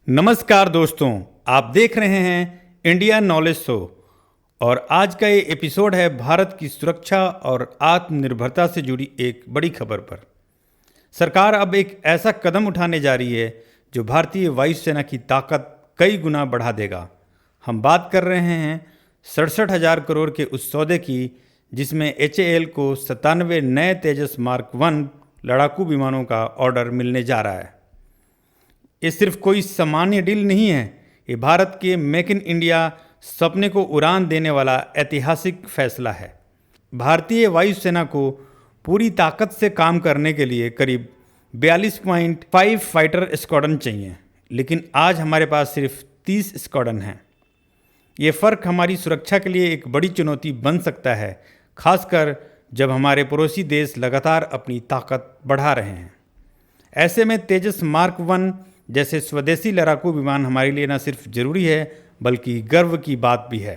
नमस्कार दोस्तों, आप देख रहे हैं इंडिया नॉलेज शो और आज का ये एपिसोड है भारत की सुरक्षा और आत्मनिर्भरता से जुड़ी एक बड़ी खबर पर। सरकार अब एक ऐसा कदम उठाने जा रही है जो भारतीय वायुसेना की ताकत कई गुना बढ़ा देगा। हम बात कर रहे हैं 67,000 करोड़ के उस सौदे की जिसमें HAL को 97 नए तेजस मार्क 1 लड़ाकू विमानों का ऑर्डर मिलने जा रहा है। ये सिर्फ कोई सामान्य डील नहीं है, ये भारत के मेक इन इंडिया सपने को उड़ान देने वाला ऐतिहासिक फैसला है। भारतीय वायुसेना को पूरी ताकत से काम करने के लिए करीब 42.5 फाइटर स्क्वाड्रन चाहिए, लेकिन आज हमारे पास सिर्फ 30 स्क्वाड्रन हैं। ये फ़र्क हमारी सुरक्षा के लिए एक बड़ी चुनौती बन सकता है, खासकर जब हमारे पड़ोसी देश लगातार अपनी ताकत बढ़ा रहे हैं। ऐसे में तेजस मार्क 1 जैसे स्वदेशी लड़ाकू विमान हमारे लिए न सिर्फ जरूरी है बल्कि गर्व की बात भी है।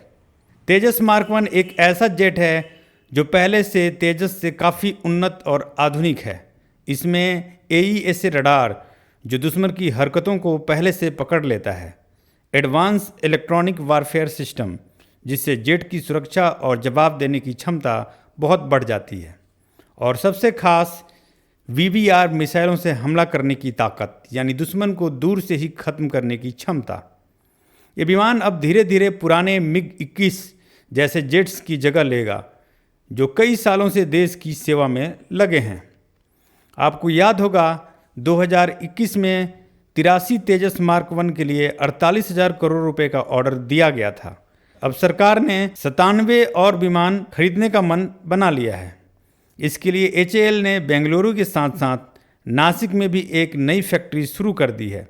तेजस मार्क 1 एक ऐसा जेट है जो पहले से तेजस से काफ़ी उन्नत और आधुनिक है। इसमें AESA रडार जो दुश्मन की हरकतों को पहले से पकड़ लेता है, एडवांस इलेक्ट्रॉनिक वारफेयर सिस्टम जिससे जेट की सुरक्षा और जवाब देने की क्षमता बहुत बढ़ जाती है, और सबसे खास VBR मिसाइलों से हमला करने की ताकत, यानी दुश्मन को दूर से ही खत्म करने की क्षमता। ये विमान अब धीरे धीरे पुराने MiG-21 जैसे जेट्स की जगह लेगा जो कई सालों से देश की सेवा में लगे हैं। आपको याद होगा 2021 में 83 तेजस मार्क 1 के लिए 48,000 करोड़ रुपए का ऑर्डर दिया गया था। अब सरकार ने 97 और विमान खरीदने का मन बना लिया है। इसके लिए HAL ने बेंगलुरु के साथ साथ नासिक में भी एक नई फैक्ट्री शुरू कर दी है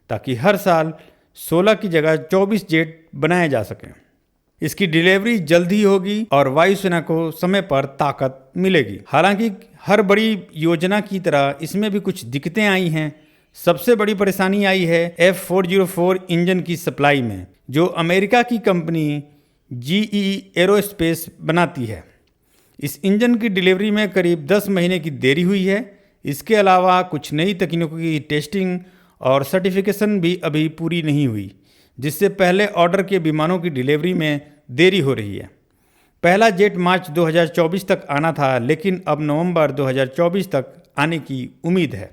ताकि हर साल 16 की जगह 24 जेट बनाए जा सकें। इसकी डिलीवरी जल्द ही होगी और वायुसेना को समय पर ताकत मिलेगी। हालांकि हर बड़ी योजना की तरह इसमें भी कुछ दिक्कतें आई हैं। सबसे बड़ी परेशानी आई है F404 इंजन की सप्लाई में, जो अमेरिका की कंपनी GE एरोस्पेस बनाती है। इस इंजन की डिलीवरी में करीब 10 महीने की देरी हुई है। इसके अलावा कुछ नई तकनीकों की टेस्टिंग और सर्टिफिकेशन भी अभी पूरी नहीं हुई, जिससे पहले ऑर्डर के विमानों की डिलीवरी में देरी हो रही है। पहला जेट मार्च 2024 तक आना था, लेकिन अब नवंबर 2024 तक आने की उम्मीद है।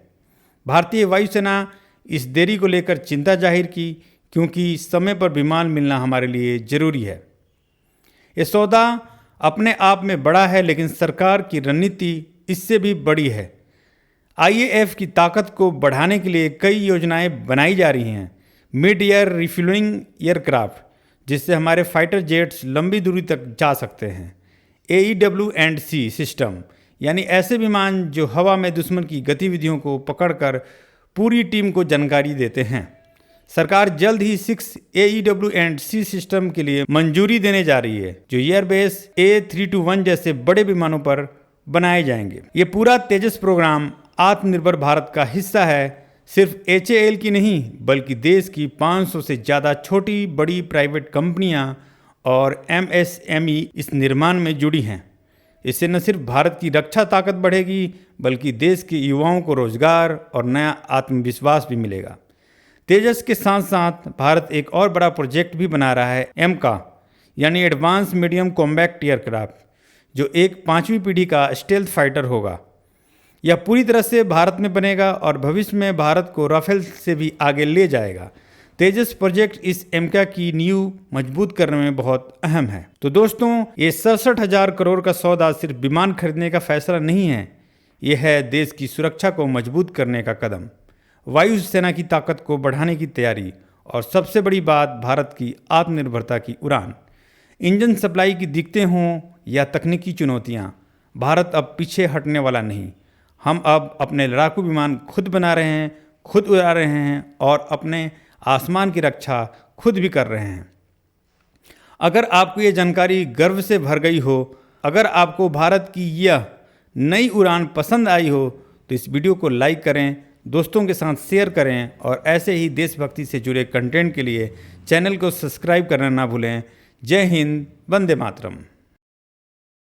भारतीय वायुसेना इस देरी को लेकर चिंता जाहिर की, क्योंकि समय पर विमान मिलना हमारे लिए ज़रूरी है। ये सौदा अपने आप में बड़ा है, लेकिन सरकार की रणनीति इससे भी बड़ी है। IAF की ताकत को बढ़ाने के लिए कई योजनाएं बनाई जा रही हैं। मिड एयर रिफ्यूलिंग एयरक्राफ्ट, जिससे हमारे फाइटर जेट्स लंबी दूरी तक जा सकते हैं। AEW&C सिस्टम, यानी ऐसे विमान जो हवा में दुश्मन की गतिविधियों को पकड़कर पूरी टीम को जानकारी देते हैं। सरकार जल्द ही 6 AEW&C सिस्टम के लिए मंजूरी देने जा रही है, जो एयरबेस A321 जैसे बड़े विमानों पर बनाए जाएंगे। ये पूरा तेजस प्रोग्राम आत्मनिर्भर भारत का हिस्सा है। सिर्फ HAL की नहीं, बल्कि देश की 500 से ज़्यादा छोटी बड़ी प्राइवेट कंपनियां और MSME इस निर्माण में जुड़ी हैं। इससे न सिर्फ भारत की रक्षा ताकत बढ़ेगी, बल्कि देश के युवाओं को रोजगार और नया आत्मविश्वास भी मिलेगा। तेजस के साथ साथ भारत एक और बड़ा प्रोजेक्ट भी बना रहा है, MCA यानी एडवांस मीडियम कॉम्बैट एयरक्राफ्ट, जो एक 5वीं पीढ़ी का स्टेल्थ फाइटर होगा। यह पूरी तरह से भारत में बनेगा और भविष्य में भारत को राफेल से भी आगे ले जाएगा। तेजस प्रोजेक्ट इस MCA की नींव मजबूत करने में बहुत अहम है। तो दोस्तों, ये 67,000 करोड़ का सौदा सिर्फ विमान खरीदने का फैसला नहीं है, ये है देश की सुरक्षा को मजबूत करने का कदम, वायुसेना की ताकत को बढ़ाने की तैयारी और सबसे बड़ी बात, भारत की आत्मनिर्भरता की उड़ान। इंजन सप्लाई की दिक्कतें हों या तकनीकी चुनौतियां, भारत अब पीछे हटने वाला नहीं। हम अब अपने लड़ाकू विमान खुद बना रहे हैं, खुद उड़ा रहे हैं और अपने आसमान की रक्षा खुद भी कर रहे हैं। अगर आपको ये जानकारी गर्व से भर गई हो, अगर आपको भारत की यह नई उड़ान पसंद आई हो, तो इस वीडियो को लाइक करें, दोस्तों के साथ शेयर करें और ऐसे ही देशभक्ति से जुड़े कंटेंट के लिए चैनल को सब्सक्राइब करना ना भूलें। जय हिंद, वंदे मातरम।